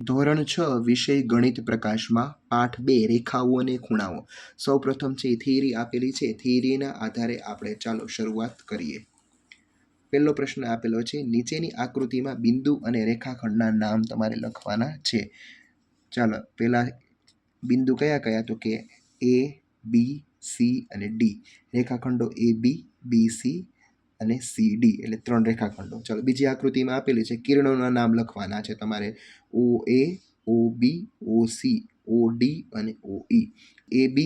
ધોરણ 6 વિષય ગણિત પ્રકાશમાં પાઠ 2 રેખાઓ અને ખૂણાઓ. સૌપ્રથમ છે થિયરી આપેલી છે. થિયરીના આધારે આપણે ચાલો શરૂઆત કરીએ. પહેલો પ્રશ્ન આપેલો છે, નીચેની આકૃતિમાં બિંદુ અને રેખાખંડના નામ તમારે લખવાના છે. ચાલો પહેલા બિંદુ કયા કયા, તો કે A, B, C અને D. રેખાખંડો AB, BC અને CD, એટલે 3 રેખાખંડો. ચાલો બીજી આકૃતિમાં આપેલી છે, કિરણોના નામ લખવાના છે તમારે. OA, OB, OC, OD અને OE. AB,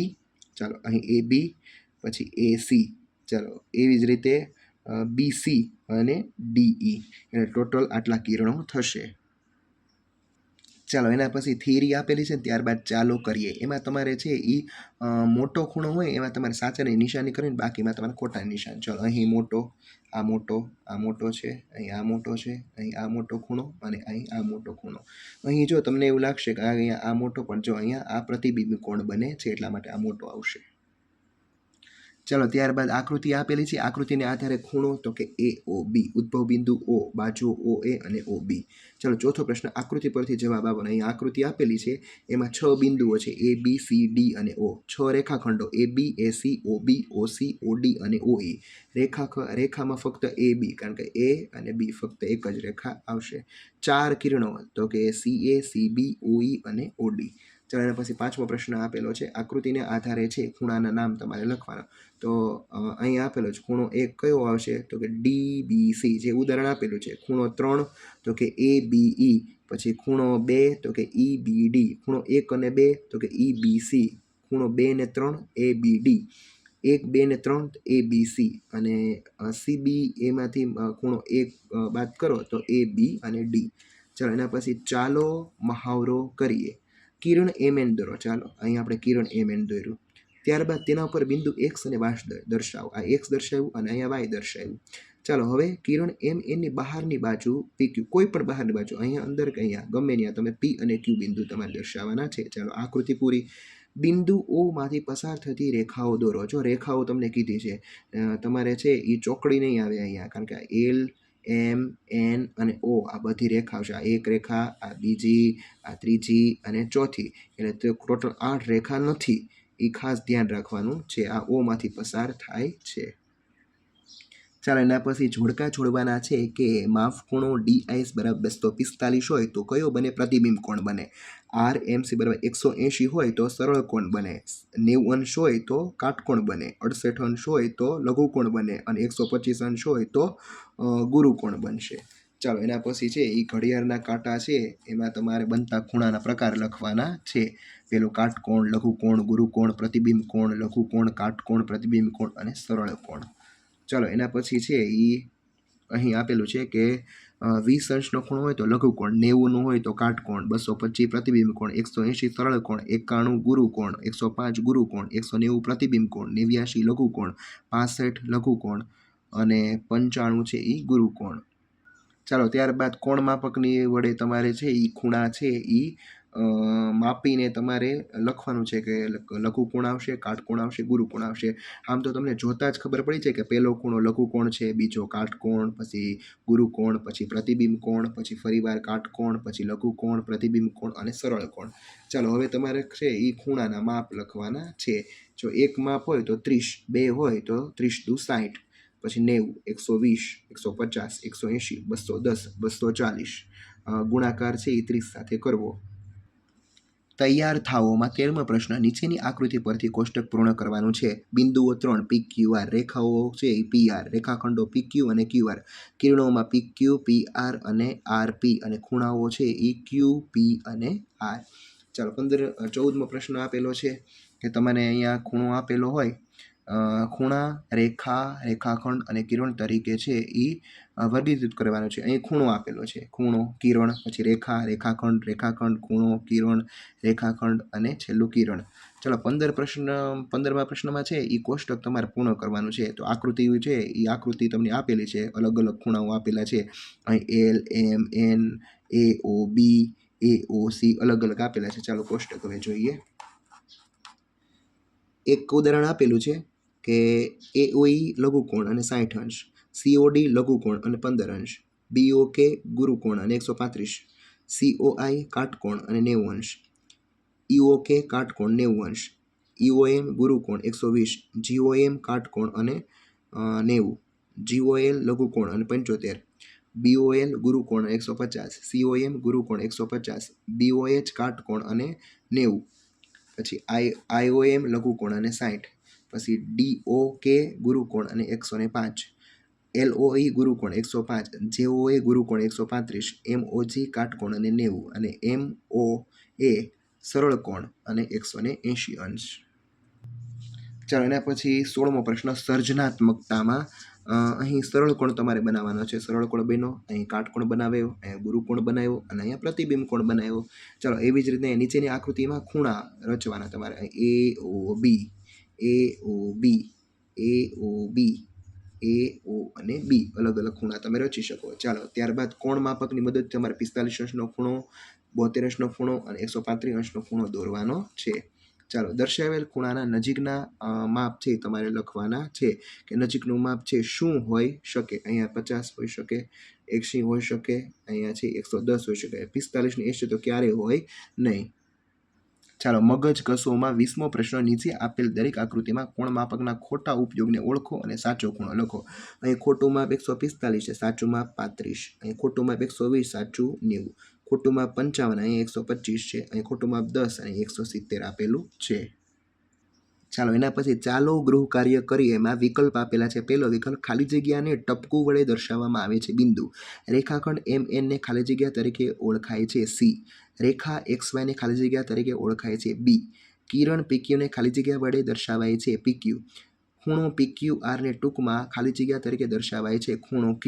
ચાલો અહીં AB, પછી AC, ચાલો એવી જ રીતે BC અને DE, એટલે ટોટલ આટલા કિરણો થશે. ચાલો એના પછી થિયરી આપેલી છે, ત્યારબાદ ચાલો કરીએ. એમાં તમારે છે એ મોટો ખૂણો હોય એમાં તમારે સાચાની નિશાની કરીને, બાકીમાં તમારે ખોટાની નિશાન. ચાલો અહીં મોટો, આ મોટો, આ મોટો છે, અહીં આ મોટો છે, અહીં આ મોટો ખૂણો અને અહીં આ મોટો ખૂણો. અહીં જો તમને એવું લાગશે કે અહીંયા આ મોટો, પણ જો અહીંયા આ પ્રતિબિંબ કોણ બને છે એટલા માટે આ મોટો આવશે. ચાલો ત્યારબાદ આકૃતિ આપેલી છે. આકૃતિને આધારે ખૂણો, તો કે AOB, ઉદ્ભવ બિંદુ O, બાજુ OA અને OB. ચાલો ચોથો પ્રશ્ન આકૃતિ પરથી જવાબ આપવાનો. અહીં આકૃતિ આપેલી છે, એમાં 6 બિંદુઓ છે, A, B, C, D અને O. 6 રેખાખંડો AB, AC, OB, OC, OD અને OE. રેખામાં ફક્ત AB, કારણ કે A અને B ફક્ત એક જ રેખા આવશે. 4 કિરણો, તો કે CA, CB, OE અને OD. ચાલો એના પછી પાંચમો પ્રશ્ન આપેલો છે, આકૃતિને આધારે છે ખૂણાના નામ તમારે લખવાના. તો અહીં આપેલો છે ખૂણો 1 કયો આવશે, તો કે DBC, જે ઉદાહરણ આપેલું છે. ખૂણો 3, તો કે ABE. પછી ખૂણો 2, તો કે EBD. ખૂણો 1 અને 2, તો કે EBC. ખૂણો 2 ને 3, ABD. 1, 2 ને 3 ABC અને CB, એમાંથી ખૂણો 1 બાદ કરો તો AB અને D. ચાલો એના પછી ચાલો મહાવરો કરીએ. કિરણ MN દોરો. ચાલો અહીં આપણે કિરણ MN દોર્યું. ત્યારબાદ તેના ઉપર બિંદુ X અને Y દર્શાવો. આ X દર્શાવ્યું અને અહીંયા Y દર્શાવ્યું. ચાલો હવે કિરણ MN ની બહારની બાજુ PQ, કોઈ પણ બહારની બાજુ, અહીંયા અંદર કે અહીંયા ગમે ત્યાં તમે P અને Q બિંદુ તમારે દર્શાવવાના છે. ચાલો આકૃતિ પૂરી. બિંદુ O માંથી પસાર થતી રેખાઓ દોરો. જો રેખાઓ તમને કીધી છે, તમારે છે એ ચોકડી નહીં આવે અહીંયા, કારણ કે L, M, N અને O આ બધી રેખા છે. આ એક રેખા, આ બીજી, આ ત્રીજી અને ચોથી, એટલે ટોટલ 8 રેખા નથી. એ ખાસ ધ્યાન રાખવાનું છે, આ O માંથી પસાર થાય છે. ચાલો એના પછી જોડકા જોડવાના છે કે માફ ખૂણો DIS બરાબર 245 હોય તો કયો બને, પ્રતિબિંબ કોણ બને. RMC બરાબર 180 હોય તો સરળ કોણ બને. 90 અંશ હોય તો કાટકોણ બને. 68 અંશ હોય તો લઘુકોણ બને અને 125 અંશ હોય તો ગુરુકોણ બનશે. ચાલો એના પછી છે એ ઘડિયાળના કાંટા છે, એમાં તમારે બનતા ખૂણાના પ્રકાર લખવાના છે. પેલું કાટકોણ, લઘુકોણ, ગુરુકોણ, પ્રતિબિંબ કોણ, લઘુકોણ, કાટકોણ, પ્રતિબિંબ કોણ અને સરળ કોણ. ચાલો એના પછી છે એ અહીં આપેલું છે કે 20 અંશનો ખૂણો હોય તો લઘુકોણ, 90નો હોય તો કાટકોણ, 225 પ્રતિબિંબ કોણ, 180 સરળ કોણ, 91 ગુરુકોણ, 105 ગુરુકોણ, 190 પ્રતિબિંબ કોણ, 89 લઘુકોણ, 65 લઘુકોણ અને 95 છે એ ગુરુકોણ. ચાલો ત્યારબાદ કોણ માપકની વડે તમારે છે એ ખૂણા છે એ માપીને તમારે લખવાનું છે કે લઘુકોણ આવશે, કાટકોણ આવશે, ગુરુકોણ આવશે. આમ તો તમને જોતા જ ખબર પડી છે કે પહેલો ખૂણો લઘુકોણ છે, બીજો કાટકોણ, પછી ગુરુકોણ, પછી પ્રતિબિંબ કોણ, પછી ફરીવાર કાટકોણ, પછી લઘુકોણ, પ્રતિબિંબ કોણ અને સરળ કોણ. ચાલો હવે તમારે છે એ ખૂણાના માપ લખવાના છે. જો એક માપ હોય તો 30, 2 હોય તો 30 દુ 60, પછી 90, 120, 150, 180, 210, 240. ગુણાકાર છે એ 30 સાથે કરવો. તૈયાર થાઓમાં 13મો પ્રશ્ન, નીચેની આકૃતિ પરથી કોષ્ટક પૂર્ણ કરવાનું છે. બિંદુઓ 3, PQR, રેખાઓ છે એ PR, રેખાખંડો PQ અને QR, કિરણોમાં PQ, PR અને RP અને ખૂણાઓ છે એ Q, P અને R. ચાલો 14મો પ્રશ્ન આપેલો છે કે તમને અહીંયા ખૂણો આપેલો હોય, ખૂણા, રેખા, રેખાખંડ અને કિરણ તરીકે છે એ વર્ગીકૃત કરવાનો છે. અહીં ખૂણો આપેલો છે, ખૂણો, કિરણ, પછી રેખા, રેખાખંડ, રેખાખંડ, ખૂણો, કિરણ, રેખાખંડ અને છેલ્લું કિરણ. ચાલો 15મા પ્રશ્નમાં છે એ કોષ્ટક તમારે પૂર્ણ કરવાનું છે. તો આકૃતિ છે એ આકૃતિ તમને આપેલી છે, અલગ અલગ ખૂણાઓ આપેલા છે. અહીં L, M, N, A, O, B, A, O, C અલગ અલગ આપેલા છે. ચાલો કોષ્ટક હવે જોઈએ. એક ઉદાહરણ આપેલું છે કે AOE લઘુકોણ અને 60 અંશ, COD લઘુકોણ અને 15 અંશ, BOK ગુરુકોણ અને 135, COI કાટકોણ અને 90 અંશ, EOK કાટકોણ 90 અંશ, EOM ગુરુકોણ 120, GOM કાટકોણ અને 90, GOL લઘુકોણ અને 75, BOL ગુરુકોણ 150, COM ગુરુકોણ 150, BOH કાટકોણ અને 90, પછી IOM લઘુકોણ અને 60, પછી DOK ગુરુકોણ અને 105, LOE ગુરુકોણ 105, JOA ગુરુકોણ 135, MOG કાટકોણ અને 90 અને MOA સરળ કોણ અને 180 અંશ. ચાલો એના પછી 16મો પ્રશ્ન સર્જનાત્મકતામાં અહીં સરળ કોણ તમારે બનાવવાનો છે. સરળ કોણ બન્યો, અહીં કાટકોણ બનાવ્યો, અહીંયા ગુરુકોણ બનાવ્યો અને અહીંયા પ્રતિબિંબ કોણ બનાવ્યો. ચાલો એવી જ રીતે નીચેની આકૃતિમાં ખૂણા રચવાના તમારે. AOB, AOB, AOB, AO અને B અલગ અલગ ખૂણા તમે રચી શકો. ચાલો ત્યારબાદ કોણ માપકની મદદથી તમારે 45 અંશનો ખૂણો, 72 અંશનો ખૂણો અને 135 અંશનો ખૂણો દોરવાનો છે. ચાલો દર્શાવેલ ખૂણાના નજીકના માપ છે તમારે લખવાના છે કે નજીકનું માપ છે શું હોઈ શકે. અહીંયા 50 હોઈ શકે, 80 હોઈ શકે, અહીંયા છે 110 હોઈ શકે, 45 ને 80 તો ક્યારેય હોય નહીં. ચાલો મગજ કસોમાં 20મો પ્રશ્ન. નીચે આપેલ દરેક આકૃતિમાં કોણ માપકના ખોટા ઉપયોગને ઓળખો અને સાચો ખૂણો લખો. અહીં ખોટું માપ 145 છે, સાચું માપ 35, અહીં ખોટું માપ 120, સાચું 90, ખોટું માપ 55, અહીં 125 છે, અહીં ખોટું માપ 10 અને 170 આપેલું છે. ચાલો એના પછી ચાલો ગૃહ કાર્ય કરીએ એમાં વિકલ્પ આપેલા છે. પહેલો વિકલ્પ ખાલી જગ્યાને ટપકું વડે દર્શાવવામાં આવે છે. બિંદુ રેખાખંડ MN ને ખાલી જગ્યા તરીકે ઓળખાય છે. C રેખા XY ને ખાલી જગ્યા તરીકે ઓળખાય છે. B કિરણ PQ ને ખાલી જગ્યા વડે દર્શાવાય છે. PQ ખૂણો PQR ને ટૂંકમાં ખાલી જગ્યા તરીકે દર્શાવાય છે. ખૂણો Q.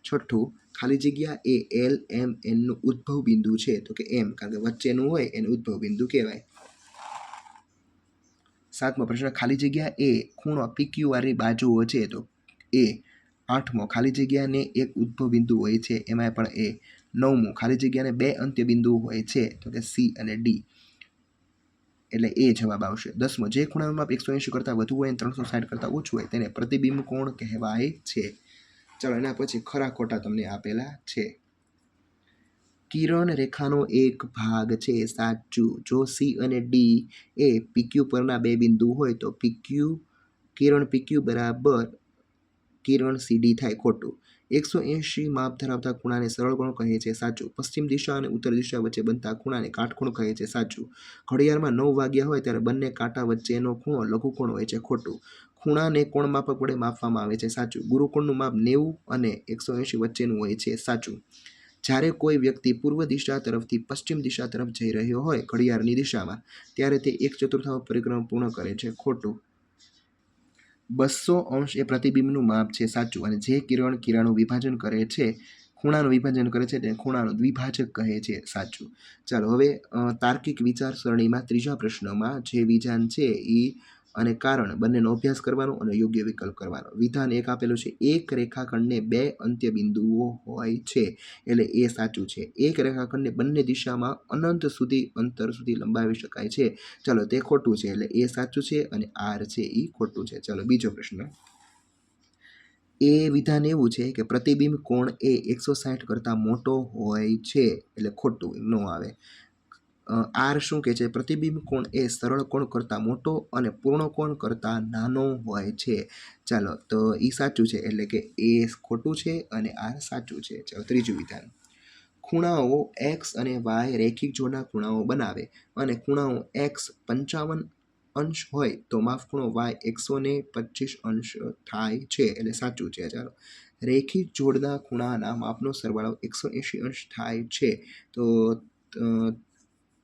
છઠ્ઠું ખાલી જગ્યા એ LMN નું ઉદ્ભવ બિંદુ છે તો કે M, કારણ કે વચ્ચેનું હોય એને ઉદ્ભવ બિંદુ કહેવાય. 7મો પ્રશ્ન ખાલી જગ્યા એ ખૂણો PQR ની બાજુઓ છે તો A. 8મો ખાલી જગ્યાને એક ઉદ્ભવ બિંદુ હોય છે એમાં પણ A. 9મું ખાલી જગ્યાને બે અંત્ય બિંદુ હોય છે તો કે C અને D, એટલે A જવાબ આવશે. 10મો જે ખૂણાનું માપ 180 કરતાં વધુ હોય અને 360 કરતાં ઓછું હોય તેને પ્રતિબિંબ કોણ કહેવાય છે. ચાલો એના પછી ખરા ખોટા તમને આપેલા છે. કિરણ રેખાનો એક ભાગ છે સાચું. જો C અને D એ PQ પરના બે બિંદુ હોય તો કિરણ PQ બરાબર કિરણ CD થાય. ખોટું. 180 માપ ધરાવતા ખૂણાને સરળ કોણ કહે છે. સાચું. પશ્ચિમ દિશા અને ઉત્તર દિશા વચ્ચે બનતા ખૂણાને કાટખૂણ કહે છે. સાચું. ઘડિયાળમાં 9 વાગ્યા હોય ત્યારે બંને કાંટા વચ્ચેનો ખૂણો લઘુકોણ હોય છે. ખોટું. ખૂણાને કોણ માપક વડે માપવામાં આવે છે. સાચું. ગુરુકોણનું માપ 90 અને 180 વચ્ચેનું હોય છે. સાચું. જ્યારે કોઈ વ્યક્તિ પૂર્વ દિશા તરફથી પશ્ચિમ દિશા તરફ જઈ રહ્યો હોય ઘડિયાળની દિશામાં ત્યારે તે 1/4 પરિક્રમા પૂર્ણ કરે છે. ખોટું. 200 અંશ એ પ્રતિબિંબનું માપ છે. સાચું. અને જે કિરણ ખૂણાનું વિભાજન કરે છે તેને ખૂણાનો દ્વિભાજક કહે છે. સાચું. ચાલો હવે તાર્કિક વિચારસરણીમાં ત્રીજા પ્રશ્નમાં જે વિધાન છે એ અને કારણ બંનેનો અભ્યાસ કરવાનો અને યોગ્ય વિકલ્પ કરવાનો. વિધાન 1 આપેલું છે એક રેખાખંડને બે અંત્ય બિંદુઓ હોય છે એટલે એ સાચું છે. એક રેખાખંડને બંને દિશામાં અનંત સુધી અંતર સુધી લંબાવી શકાય છે. ચાલો તે ખોટું છે એટલે એ સાચું છે અને R છે એ ખોટું છે. ચાલો બીજો પ્રશ્ન. એ વિધાન એવું છે કે પ્રતિબિંબ કોણ એ 160 કરતાં મોટો હોય છે એટલે ખોટું, ન આવે. R શું કહે છે? પ્રતિબિંબ કોણ એ સરળ કોણ કરતાં મોટો અને પૂર્ણ કોણ કરતાં નાનો હોય છે. ચાલો તો એ સાચું છે એટલે કે એ ખોટું છે અને R સાચું છે. ચાલો ત્રીજું વિધાન. ખૂણાઓ X અને Y રેખિક જોડના ખૂણાઓ બનાવે અને ખૂણાઓ X 55 અંશ હોય તો માપખૂણો Y 125 અંશ થાય છે એટલે સાચું છે. ચાલો રેખિક જોડના ખૂણાના માપનો સરવાળો 180 અંશ થાય છે તો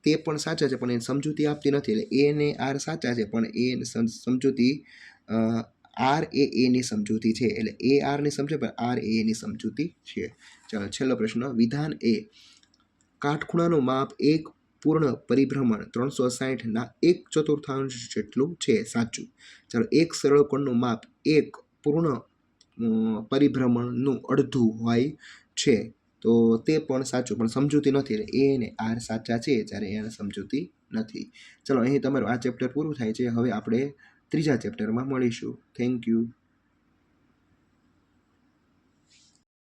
તે પણ સાચા છે પણ એને સમજૂતી આપતી નથી એટલે એ ને R સાચા છે પણ એ સમજૂતી R એ એની સમજૂતી છે એટલે એ R ની સમજે પણ R એ એની સમજૂતી છે. ચાલો છેલ્લો પ્રશ્ન. વિધાન એ કાટખૂણાનું માપ એક પૂર્ણ પરિભ્રમણ 360ના 1/4 જેટલું છે. સાચું. ચાલો એક સરળ કોણનું માપ એક પૂર્ણ પરિભ્રમણનું અડધું હોય છે તો તે પણ સાચું પણ સમજૂતી નથી એટલે એ ને R સાચા છે જ્યારે એને સમજૂતી નથી. ચલો અહીં તમારું આ ચેપ્ટર પૂરું થાય છે. હવે આપણે ત્રીજા ચેપ્ટરમાં મળીશું. Thank you.